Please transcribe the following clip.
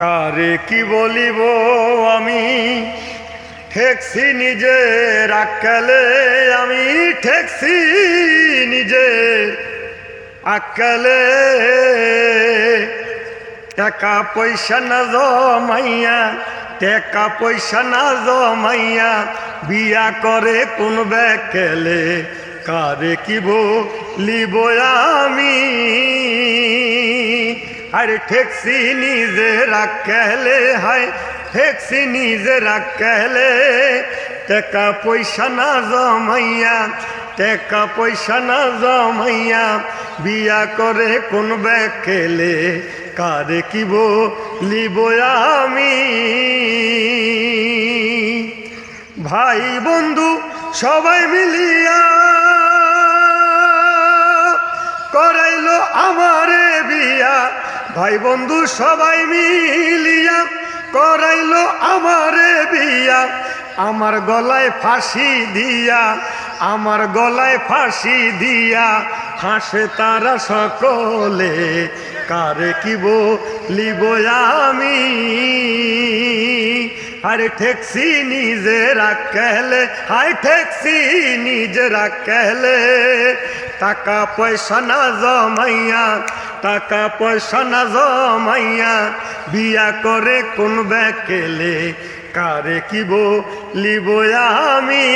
কারে কি বলিব আমি ঠেকছি নিজের আক্কেলে, আমি ঠেকছি নিজের আক্কেলে। টাকা পয়সা না জমাইয়া, টাকা পয়সা না জমাইয়া বিয়া করে কোন বেকেলে। কারে কি বলিব আমি, আরে ঠেকছি নিজের আক্কেলে, হায় ঠেকছি নিজের আক্কেলে। টাকা পয়সা না জমাইয়া, টাকা পয়সা না জমাইয়া বিয়া করে কোন বেকেলে। কারে কি বলিব আমি, ভাই বন্ধু সবাই মিলিয়া করাইলো আমারে বিয়া। ভাই বন্ধু সবাই মিলিয়া করাইলো আমারে বিয়া। আমার গলায় ফাঁসি দিয়া, আমার গলায় ফাঁসি দিয়া হাসে তারা সকলে। কারে কি বলিব আমি, আরে ঠেকছি নিজের আক্কেলে, হায় ঠেকছি নিজের আক্কেলে। টাকা পয়সা না জমাইয়া, টাকা পয়সা না জমাইয়া বিয়া করে কোন বেকেলে। কারে কি বলিব আমি।